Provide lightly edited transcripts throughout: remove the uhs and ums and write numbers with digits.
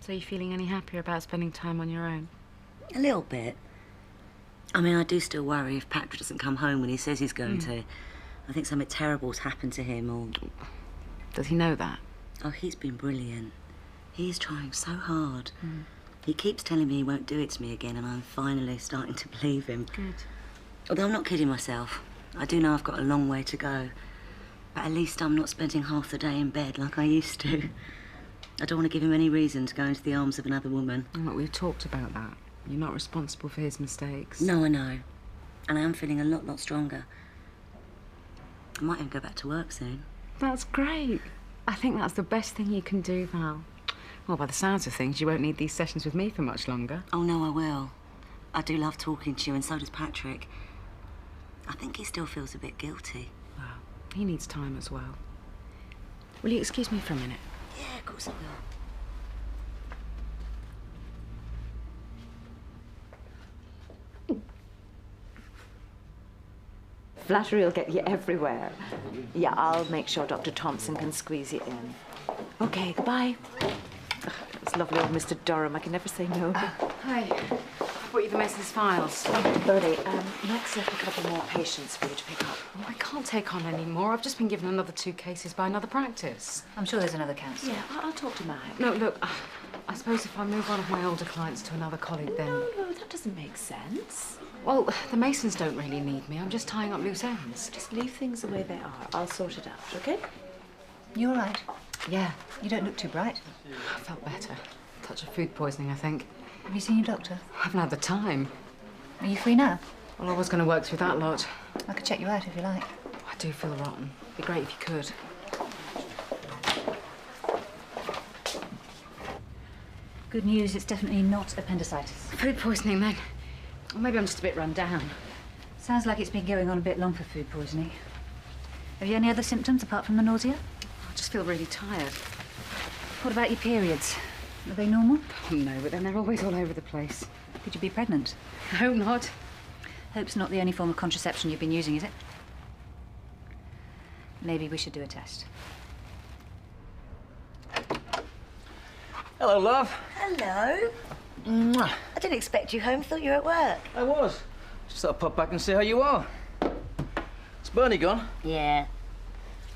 So you feeling any happier about spending time on your own? A little bit. I mean, I do still worry if Patrick doesn't come home when he says he's going to. I think something terrible's happened to him, or... Does he know that? Oh, he's been brilliant. He's trying so hard. He keeps telling me he won't do it to me again, and I'm finally starting to believe him. Good. Although I'm not kidding myself. I do know I've got a long way to go. But at least I'm not spending half the day in bed like I used to. I don't want to give him any reason to go into the arms of another woman. Look, we've talked about that. You're not responsible for his mistakes. No, I know. And I am feeling a lot stronger. I might even go back to work soon. That's great. I think that's the best thing you can do, Val. Well, by the sounds of things, you won't need these sessions with me for much longer. Oh, no, I will. I do love talking to you, and so does Patrick. I think he still feels a bit guilty. Well, he needs time as well. Will you excuse me for a minute? Yeah, of course I will. Flattery will get you everywhere. Yeah, I'll make sure Dr. Thompson can squeeze you in. Okay, goodbye. It's lovely old Mr. Durham. I can never say no. Hi. I brought you the Mason's files. Bertie, Max left a couple more patients for you to pick up. Oh, I can't take on any more. I've just been given another 2 cases by another practice. I'm sure there's another counsellor. Yeah, I'll talk to Max. No, look, I suppose if I move one of my older clients to another colleague, then... No, that doesn't make sense. Well, the Masons don't really need me. I'm just tying up loose ends. Just leave things the way they are. I'll sort it out, okay? You all right? Yeah. You don't look too bright. I felt better. Touch of food poisoning, I think. Have you seen your doctor? I haven't had the time. Are you free now? Well, I was going to work through that lot. I could check you out if you like. I do feel rotten. It'd be great if you could. Good news, it's definitely not appendicitis. Food poisoning, then. Or maybe I'm just a bit run down. Sounds like it's been going on a bit long for food poisoning. Have you any other symptoms apart from the nausea? I just feel really tired. What about your periods? Are they normal? Oh, no, but then they're always all over the place. Could you be pregnant? I hope not. Hope's not the only form of contraception you've been using, is it? Maybe we should do a test. Hello, love. Hello. Mwah. I didn't expect you home. Thought you were at work. I was. Just thought I'd pop back and see how you are. Is Bernie gone? Yeah.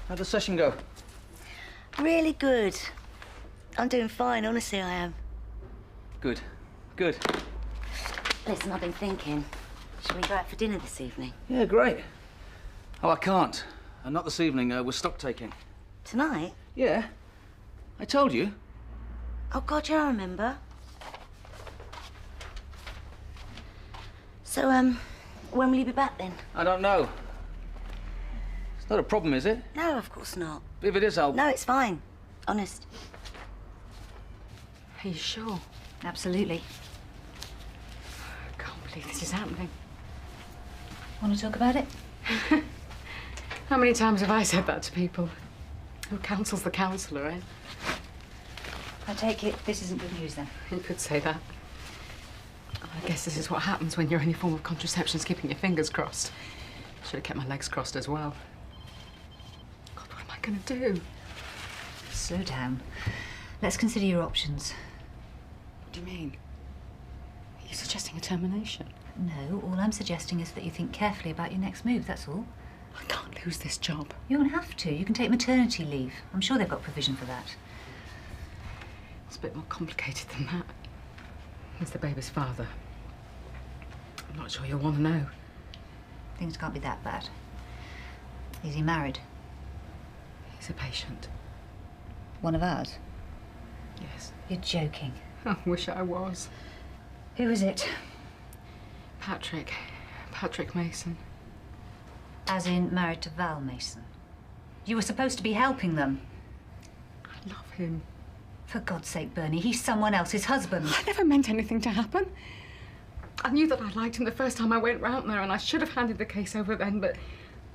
How'd the session go? Really good. I'm doing fine, honestly I am. Good. Good. Listen, I've been thinking. Shall we go out for dinner this evening? Yeah, great. Oh, I can't. Not this evening. We're stock taking. Tonight? Yeah. I told you. Oh, God, yeah, I remember. So, when will you be back then? I don't know. It's not a problem, is it? No, of course not. If it is, I'll... No, it's fine. Honest. Are you sure? Absolutely. I can't believe this is happening. Want to talk about it? How many times have I said that to people? Who counsels the counsellor, eh? I take it this isn't good news, then? You could say that. I guess this is what happens when your only form of contraception is keeping your fingers crossed. Should have kept my legs crossed as well. God, what am I going to do? Slow down. Let's consider your options. What do you mean? Are you suggesting a termination? No, all I'm suggesting is that you think carefully about your next move, that's all. I can't lose this job. You don't have to. You can take maternity leave. I'm sure they've got provision for that. It's a bit more complicated than that. He's the baby's father. I'm not sure you'll want to know. Things can't be that bad. Is he married? He's a patient. One of ours? Yes. You're joking. I wish I was. Who is it? Patrick. Patrick Mason. As in married to Val Mason. You were supposed to be helping them. I love him. For God's sake, Bernie, he's someone else's husband. I never meant anything to happen. I knew that I liked him the first time I went round there, and I should have handed the case over then, but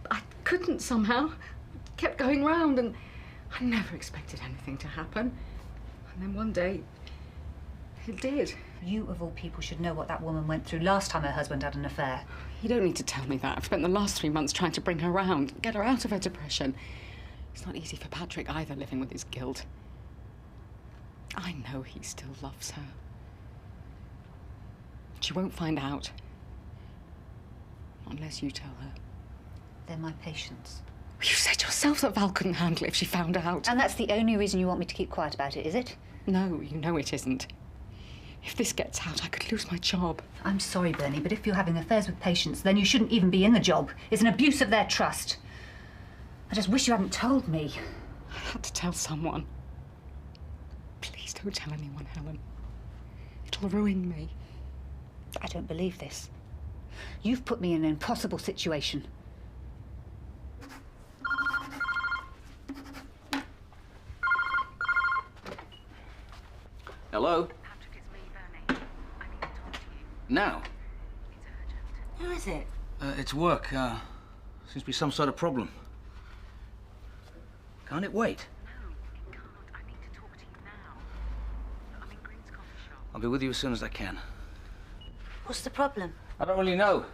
I couldn't somehow. Kept going round, and I never expected anything to happen. And then one day, it did. You, of all people, should know what that woman went through last time her husband had an affair. You don't need to tell me that. I've spent the last 3 months trying to bring her round, get her out of her depression. It's not easy for Patrick either, living with his guilt. I know he still loves her. She won't find out. Unless you tell her. They're my patients. You said yourself that Val couldn't handle it if she found out. And that's the only reason you want me to keep quiet about it, is it? No, you know it isn't. If this gets out, I could lose my job. I'm sorry, Bernie, but if you're having affairs with patients, then you shouldn't even be in the job. It's an abuse of their trust. I just wish you hadn't told me. I had to tell someone. Please don't tell anyone, Helen. It'll ruin me. I don't believe this. You've put me in an impossible situation. Hello? Patrick, it's me, Bernie. I need to talk to you. Now? It's urgent. Who is it? It's work. Seems to be some sort of problem. Can't it wait? No, it can't. I need to talk to you now. I'm in Green's coffee shop. I'll be with you as soon as I can. What's the problem? I don't really know.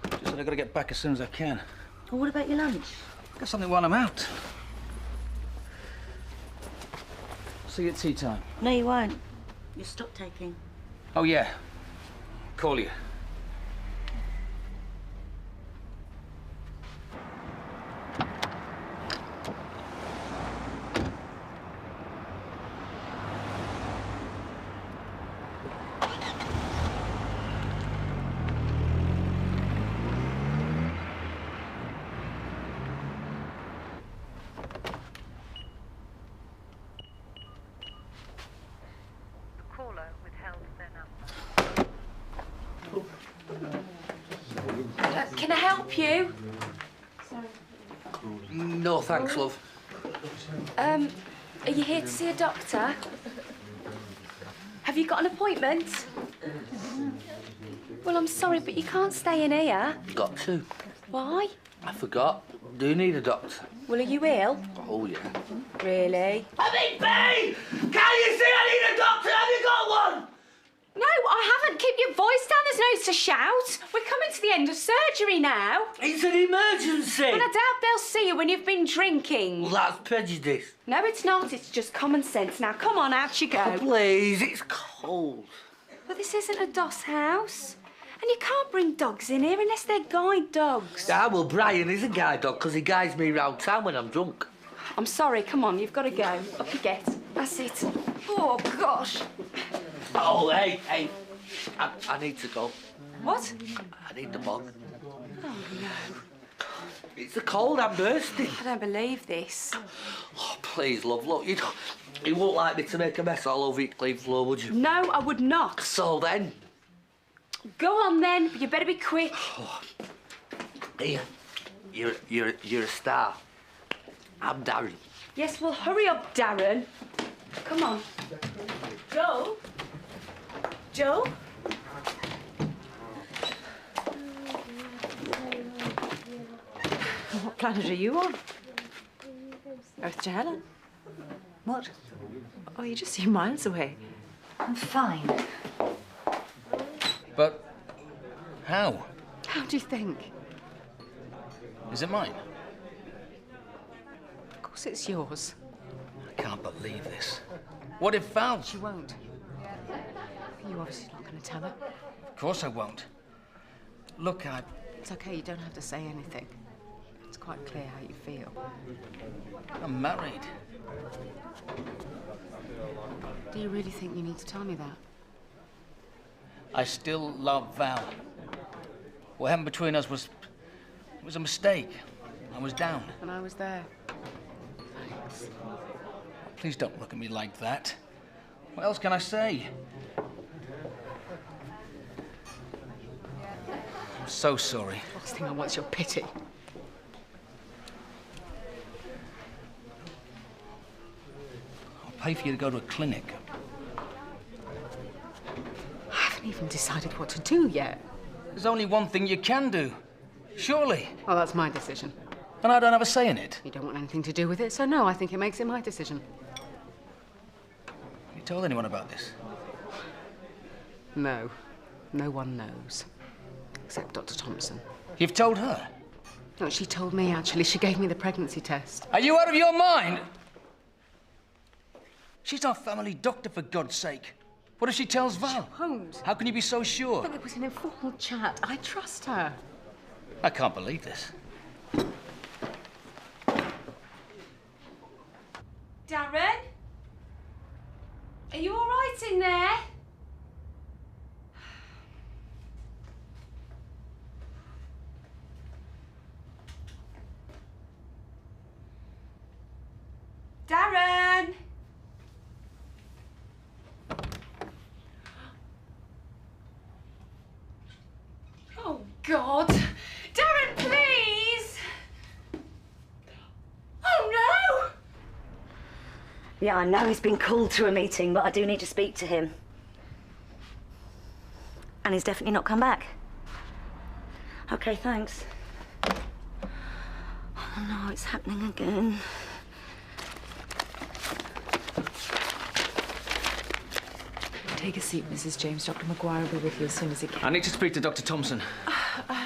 Just that I gotta get back as soon as I can. Well, what about your lunch? I've got something while I'm out. See you at tea time. No, you won't. You're stock taking. Oh, yeah. Call you. Can I help you? No, thanks, love. Are you here to see a doctor? Have you got an appointment? Well, I'm sorry, but you can't stay in here. Got to. Why? I forgot. Do you need a doctor? Well, are you ill? Oh, yeah. Really? I'm in pain! Can you see I need a doctor? Have you got one? No, I haven't. Keep your voice down. There's no need to shout. We're coming to the end of surgery now. It's an emergency. But I doubt they'll see you when you've been drinking. Well, that's prejudice. No, it's not. It's just common sense. Now, come on, out you Oh, go. please, it's cold. But this isn't a DOS house. And you can't bring dogs in here unless they're guide dogs. Ah, well, Brian is a guide dog because he guides me round town when I'm drunk. I'm sorry. Come on, you've got to go. Up you get. That's it. Oh, gosh. Oh, hey. I need to go. What? I need the bog. Oh, no. It's the cold, I'm bursting. I don't believe this. Oh, please, love, look, you won't like me to make a mess all over your clean floor, would you? No, I would not. So then? Go on then, but you better be quick. Oh. Here, you're a star. I'm Darren. Yes, well, hurry up, Darren. Come on. Joe? Joe? What planet are you on? Earth to Helen. What? Oh, you just seem miles away. I'm fine. But how? How do you think? Is it mine? Of course it's yours. I can't believe this. What if Val? She won't. You're obviously not going to tell her. Of course I won't. Look, It's okay, you don't have to say anything. It's quite clear how you feel. I'm married. Do you really think you need to tell me that? I still love Val. What happened between us was a mistake. I was down. And I was there. Thanks. Please don't look at me like that. What else can I say? I'm so sorry. Last thing I want is your pity. I'll pay for you to go to a clinic. I haven't even decided what to do yet. There's only one thing you can do. Surely. Well, that's my decision. And I don't have a say in it. You don't want anything to do with it, so no, I think it makes it my decision. Have you told anyone about this? No. No one knows. Except Dr. Thompson. You've told her? No, she told me, actually. She gave me the pregnancy test. Are you out of your mind? She's our family doctor, for God's sake. What if she tells Val? She won't. How can you be so sure? But it was an informal chat. I trust her. I can't believe this. Darren? Are you all right in there? Darren! Oh, God. Darren, please! Oh, no! Yeah, I know he's been called to a meeting, but I do need to speak to him. And he's definitely not come back. Okay, thanks. Oh no, it's happening again. Take a seat, Mrs. James. Dr. Maguire will be with you as soon as he can. I need to speak to Dr. Thompson.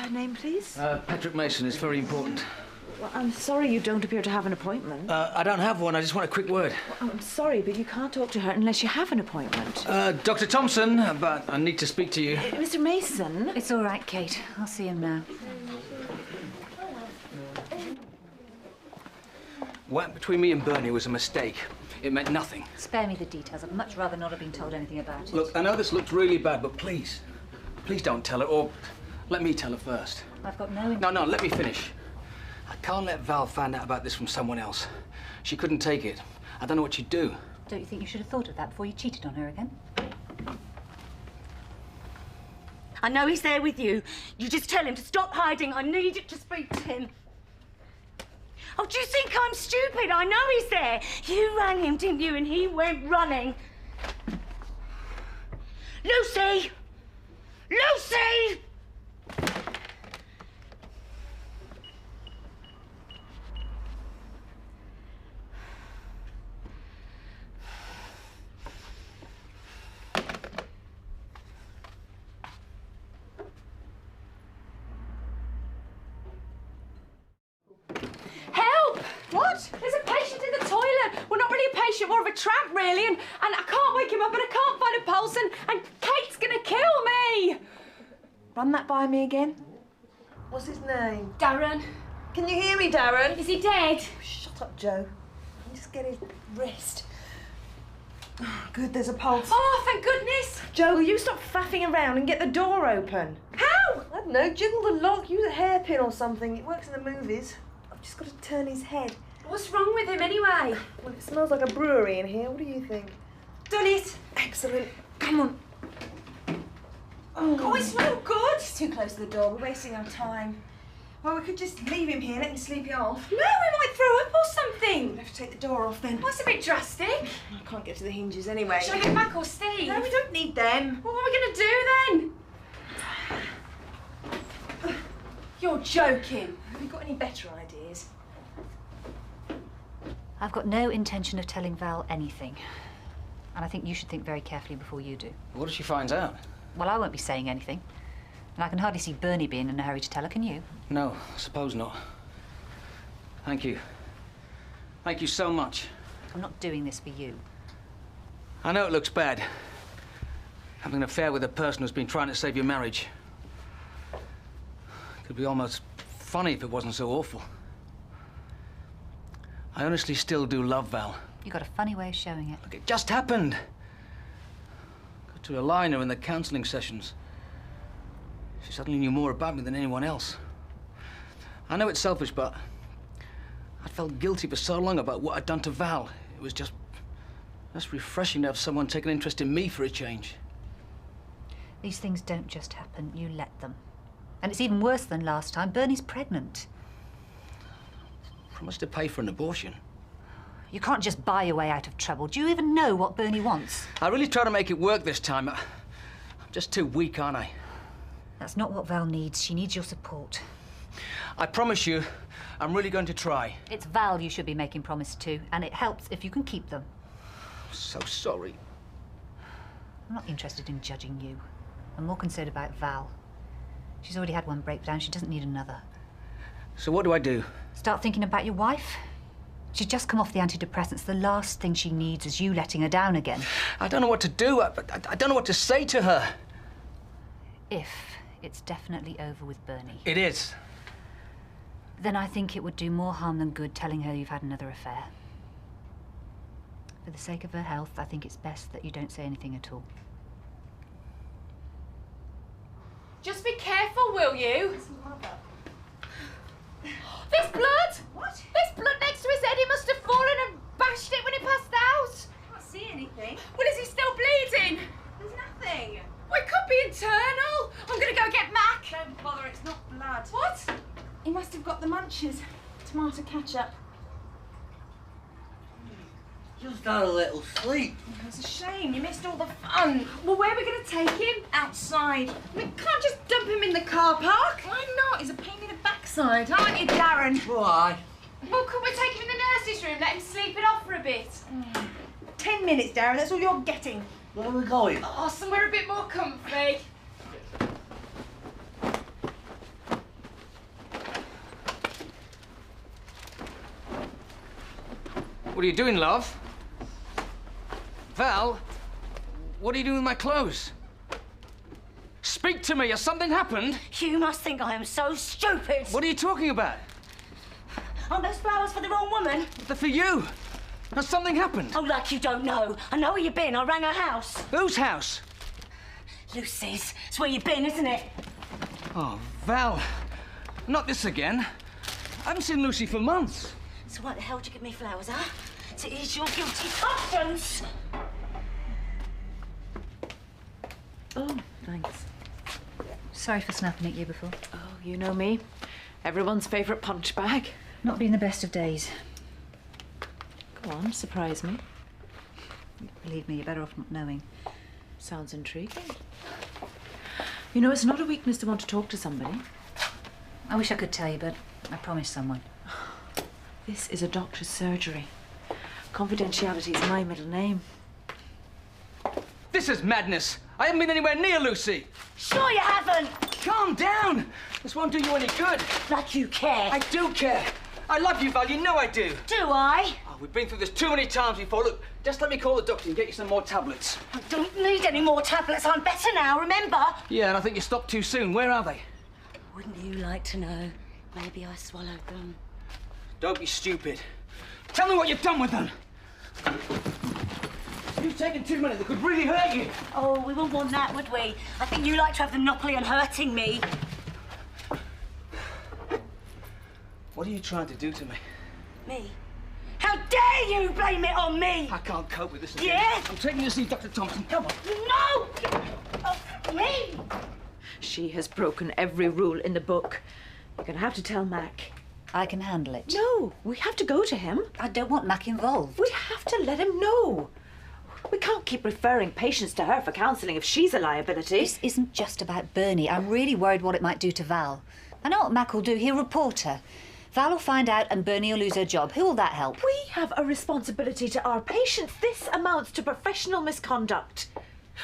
Name, please? Patrick Mason. It's very important. Well, I'm sorry you don't appear to have an appointment. I don't have one. I just want a quick word. Well, I'm sorry, but you can't talk to her unless you have an appointment. Dr. Thompson, but I need to speak to you. Mr. Mason? It's all right, Kate. I'll see him now. What happened between me and Bernie was a mistake. It meant nothing. Spare me the details. I'd much rather not have been told anything about it. Look, I know this looks really bad, but please don't tell her, or let me tell her first. I've got no... No, let me finish. I can't let Val find out about this from someone else. She couldn't take it. I don't know what she'd do. Don't you think you should have thought of that before you cheated on her again? I know he's there with you. You just tell him to stop hiding. I need to speak to him. Oh, do you think I'm stupid? I know he's there. You rang him, didn't you? And he went running. Lucy! Lucy! Help! What? There's a patient in the toilet. Well, not really a patient, more of a tramp, really. And I can't wake him up and I can't find a pulse and Kate's gonna kill me. Run that by me again. What's his name? Darren. Can you hear me, Darren? Is he dead? Shut up, Joe. Just get his wrist. Good, there's a pulse. Oh, thank goodness. Joe, will you stop faffing around and get the door open? How? I don't know, jiggle the lock, use a hairpin or something. It works in the movies. I've just got to turn his head. What's wrong with him anyway? Well, it smells like a brewery in here. What do you think? Done it. Excellent. Come on. Oh, it's no good. It's too close to the door. We're wasting our time. Well, we could just leave him here, let him sleep it off. No, we might throw up or something. We'll have to take the door off then. That's a bit drastic. I can't get to the hinges anyway. Shall I get back or Steve? No, we don't need them. Well, what are we going to do then? You're joking. Have you got any better ideas? I've got no intention of telling Val anything. And I think you should think very carefully before you do. What if she finds out? Well, I won't be saying anything. And I can hardly see Bernie being in a hurry to tell her, can you? No, I suppose not. Thank you. Thank you so much. I'm not doing this for you. I know it looks bad. Having an affair with a person who's been trying to save your marriage. It could be almost funny if it wasn't so awful. I honestly still do love Val. You've got a funny way of showing it. Look, it just happened. Got to align her in the counselling sessions. She suddenly knew more about me than anyone else. I know it's selfish, but I'd felt guilty for so long about what I'd done to Val. It was just refreshing to have someone take an interest in me for a change. These things don't just happen, you let them. And it's even worse than last time. Bernie's pregnant. Promised to pay for an abortion. You can't just buy your way out of trouble. Do you even know what Bernie wants? I really try to make it work this time. I'm just too weak, aren't I? That's not what Val needs. She needs your support. I promise you, I'm really going to try. It's Val you should be making promises to, and it helps if you can keep them. So sorry. I'm not interested in judging you. I'm more concerned about Val. She's already had one breakdown. She doesn't need another. So what do I do? Start thinking about your wife. She's just come off the antidepressants. The last thing she needs is you letting her down again. I don't know what to do. I don't know what to say to her. If it's definitely over with Bernie, It is. then I think it would do more harm than good telling her you've had another affair. For the sake of her health, I think it's best that you don't say anything at all. Just be careful, will you? There's blood! What? There's blood next to his head. He must have fallen and bashed it when he passed out. I can't see anything. Well, is he still bleeding? There's nothing. Well, it could be internal. I'm going to go get Mac. Don't bother, it's not blood. What? He must have got the munches. Tomato ketchup. Just had a little sleep. It's a shame, you missed all the fun. Well, where are we going to take him? Outside. We can't just dump him in the car park. Why not? He's a pain in the backside, aren't you, Darren? Why? Well, could we take him in the nurse's room, let him sleep it off for a bit? 10 minutes, Darren, that's all you're getting. Where are we going? Oh, somewhere a bit more comfy. What are you doing, love? Val, what are you doing with my clothes? Speak to me. Has something happened? You must think I am so stupid. What are you talking about? Aren't those flowers for the wrong woman? They're for you. Has something happened? Oh, like you don't know. I know where you've been. I rang her house. Whose house? Lucy's. It's where you've been, isn't it? Oh, Val. Not this again. I haven't seen Lucy for months. So why the hell did you give me flowers, huh? To ease your guilty conscience. Oh, thanks. Sorry for snapping at you before. Oh, you know me. Everyone's favourite punch bag. Not been the best of days. Go on, surprise me. Believe me, you're better off not knowing. Sounds intriguing. You know, it's not a weakness to want to talk to somebody. I wish I could tell you, but I promised someone. This is a doctor's surgery. Confidentiality is my middle name. This is madness. I haven't been anywhere near Lucy. Sure you haven't. Calm down. This won't do you any good. Like you care. I do care. I love you, Val. You know I do. Do I? Oh, we've been through this too many times before. Look, just let me call the doctor and get you some more tablets. I don't need any more tablets. I'm better now, remember? Yeah, and I think you stopped too soon. Where are they? Wouldn't you like to know? Maybe I swallowed them. Don't be stupid. Tell me what you've done with them. You've taken too many. They could really hurt you. Oh, we wouldn't want that, would we? I think you like to have the monopoly on hurting me. What are you trying to do to me? Me? How dare you blame it on me? I can't cope with this again. Yeah? I'm taking you to see Dr. Thompson. Come on. No! Oh, me! She has broken every rule in the book. You're going to have to tell Mac. I can handle it. No, we have to go to him. I don't want Mac involved. We have to let him know. We can't keep referring patients to her for counselling if she's a liability. This isn't just about Bernie. I'm really worried what it might do to Val. I know what Mac will do. He'll report her. Val will find out and Bernie will lose her job. Who will that help? We have a responsibility to our patients. This amounts to professional misconduct.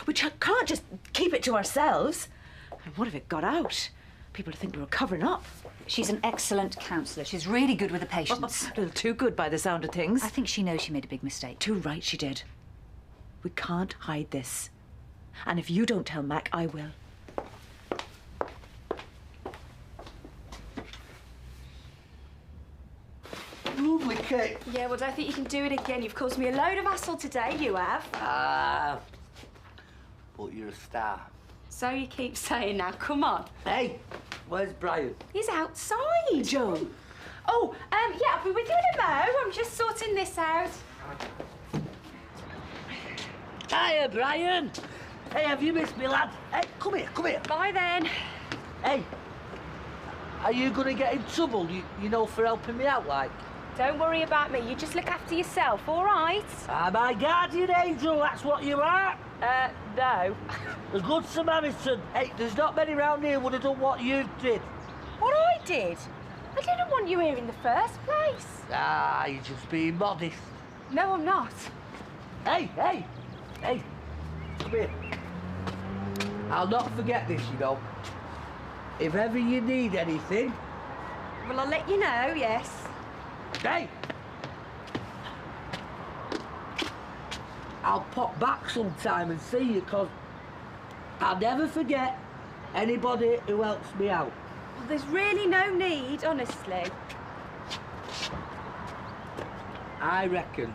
We can't just keep it to ourselves. And what if it got out? People would think we were covering up. She's an excellent counsellor. She's really good with the patients. A little too good by the sound of things. I think she knows she made a big mistake. Too right she did. We can't hide this. And if you don't tell Mac, I will. Lovely cake. Yeah, well, don't think you can do it again. You've caused me a load of hassle today, you have. But you're a star. So you keep saying now. Come on. Hey, where's Brian? He's outside. Joe. Oh, yeah, I'll be with you in a mo. I'm just sorting this out. Hiya, Brian. Hey, have you missed me, lad? Hey, come here, come here. Bye then. Hey, are you going to get in trouble, you know, for helping me out, like? Don't worry about me. You just look after yourself, all right? I'm my guardian angel, that's what you are. No. A good Samaritan. Hey, there's not many round here would have done what you did. What I did? I didn't want you here in the first place. Ah, you're just being modest. No, I'm not. Hey, come here. I'll not forget this, you know. If ever you need anything... Well, I'll let you know, yes. Hey, I'll pop back sometime and see you, because I'll never forget anybody who helps me out. Well, there's really no need, honestly. I reckon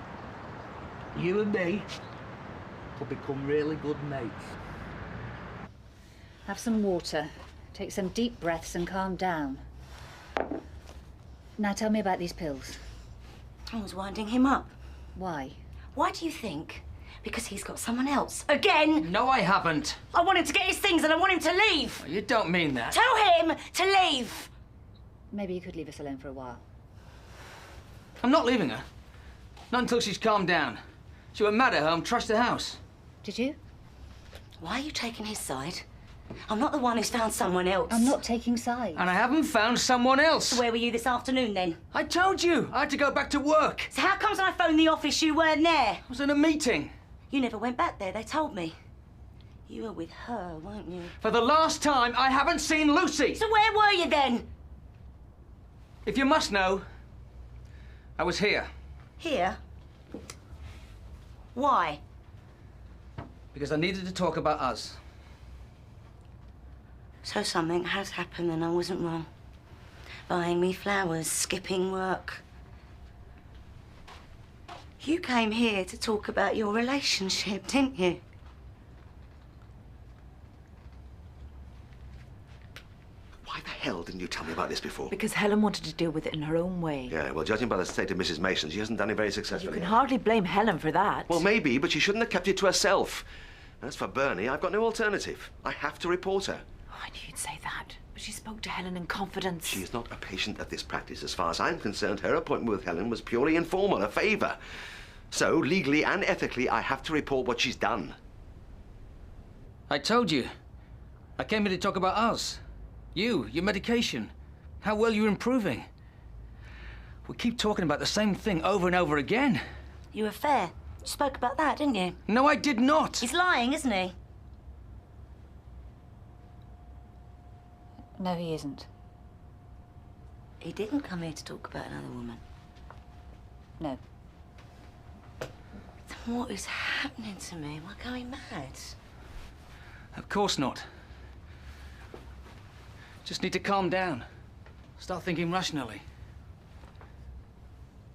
you and me will become really good mates. Have some water, take some deep breaths and calm down. Now tell me about these pills. I was winding him up. Why? Why do you think? Because he's got someone else. Again! No, I haven't. I want him to get his things and I want him to leave. You don't mean that. Tell him to leave. Maybe you could leave us alone for a while. I'm not leaving her. Not until she's calmed down. She went mad at home, trashed the house. Did you? Why are you taking his side? I'm not the one who's found someone else. I'm not taking sides. And I haven't found someone else. So where were you this afternoon, then? I told you. I had to go back to work. So how comes when I phoned the office you weren't there? I was in a meeting. You never went back there, they told me. You were with her, weren't you? For the last time, I haven't seen Lucy. So where were you then? If you must know, I was here. Here? Why? Because I needed to talk about us. So something has happened and I wasn't wrong. Buying me flowers, skipping work. You came here to talk about your relationship, didn't you? Why the hell didn't you tell me about this before? Because Helen wanted to deal with it in her own way. Yeah, well, judging by the state of Mrs. Mason, she hasn't done it very You successfully. can hardly blame Helen for that. Well, maybe, but she shouldn't have kept it to herself. As for Bernie, I've got no alternative. I have to report her. Oh, I knew you'd say that. But she spoke to Helen in confidence. She is not a patient at this practice. As far as I'm concerned, her appointment with Helen was purely informal, a favour. So, legally and ethically, I have to report what she's done. I told you. I came here to talk about us. You, your medication. How well you're improving. We keep talking about the same thing over and over again. You were fair. You spoke about that, didn't you? No, I did not. He's lying, isn't he? No, he isn't. He didn't come here to talk about another woman. No. Then what is happening to me? Am I going mad? Of course not. Just need to calm down. Start thinking rationally.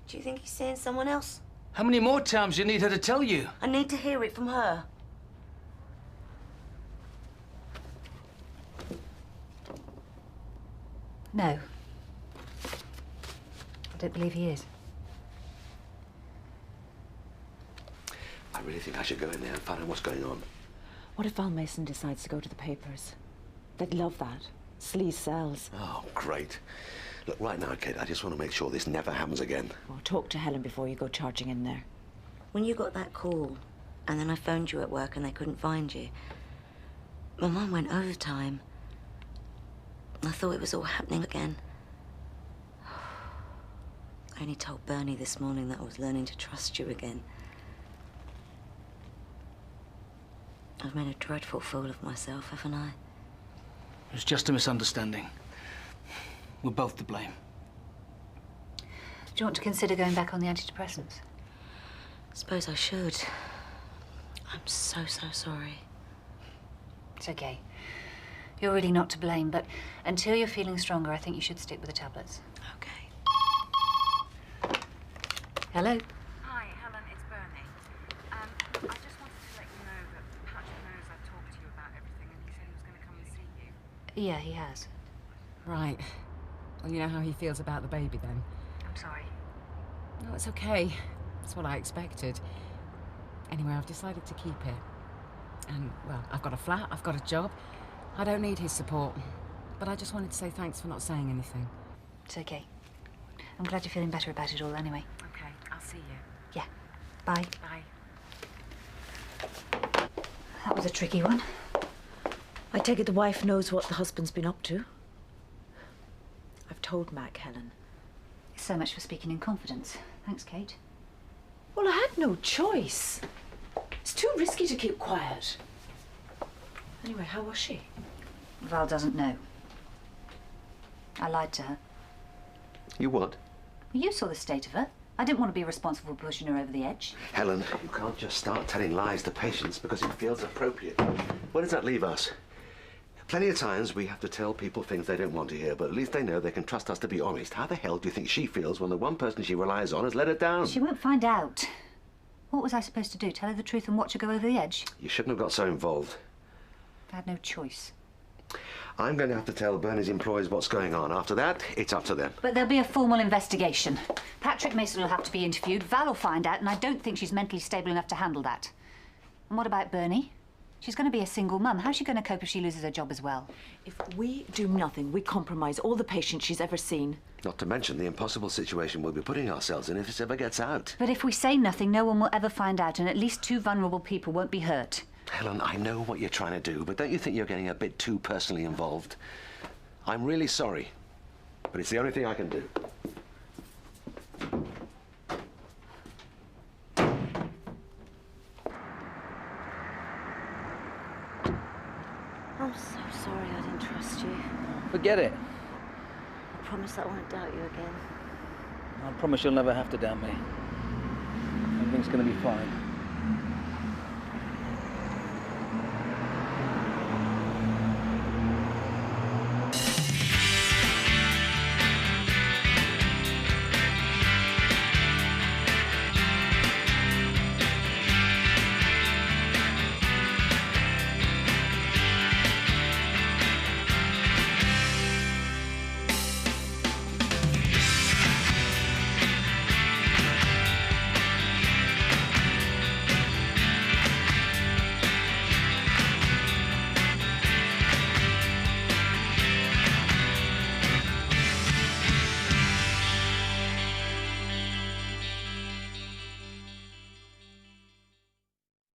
Do you think he's seeing someone else? How many more times do you need her to tell you? I need to hear it from her. No. I don't believe he is. I really think I should go in there and find out what's going on. What if Val Mason decides to go to the papers? They'd love that. Sleaze sells. Oh, great. Look, right now, Kate, I just want to make sure this never happens again. Well, talk to Helen before you go charging in there. When you got that call, and then I phoned you at work and they couldn't find you, my mum went overtime. I thought it was all happening again. I only told Bernie this morning that I was learning to trust you again. I've made a dreadful fool of myself, haven't I? It was just a misunderstanding. We're both to blame. Do you want to consider going back on the antidepressants? Suppose I should. I'm so sorry. It's okay. You're really not to blame, but until you're feeling stronger, I think you should stick with the tablets. Okay. Hello? Hi, Helen, it's Bernie. I just wanted to let you know that Patrick knows I've talked to you about everything and he said he was going to come and see you. Yeah, he has. Right. Well, you know how he feels about the baby then? I'm sorry. No, it's okay. That's what I expected. Anyway, I've decided to keep it. And, well, I've got a flat, I've got a job. I don't need his support. But I just wanted to say thanks for not saying anything. It's okay. I'm glad you're feeling better about it all anyway. Okay, I'll see you. Yeah. Bye. Bye. That was a tricky one. I take it the wife knows what the husband's been up to. I've told Mac, Helen. So much for speaking in confidence. Thanks, Kate. Well, I had no choice. It's too risky to keep quiet. Anyway, how was she? Val doesn't know. I lied to her. You what? Well, you saw the state of her. I didn't want to be responsible for pushing her over the edge. Helen, you can't just start telling lies to patients because it feels appropriate. Where does that leave us? Plenty of times we have to tell people things they don't want to hear, but at least they know they can trust us to be honest. How the hell do you think she feels when the one person she relies on has let her down? She won't find out. What was I supposed to do? Tell her the truth and watch her go over the edge? You shouldn't have got so involved. I had no choice. I'm going to have to tell Bernie's employees what's going on. After that, it's up to them. But there'll be a formal investigation. Patrick Mason will have to be interviewed. Val will find out, and I don't think she's mentally stable enough to handle that. And what about Bernie? She's going to be a single mum. How's she going to cope if she loses her job as well? If we do nothing, we compromise all the patients she's ever seen. Not to mention the impossible situation we'll be putting ourselves in if this ever gets out. But if we say nothing, no one will ever find out, and at least 2 vulnerable people won't be hurt. Helen, I know what you're trying to do, but don't you think you're getting a bit too personally involved? I'm really sorry, but it's the only thing I can do. I'm so sorry I didn't trust you. Forget it. I promise I won't doubt you again. I promise you'll never have to doubt me. Everything's going to be fine.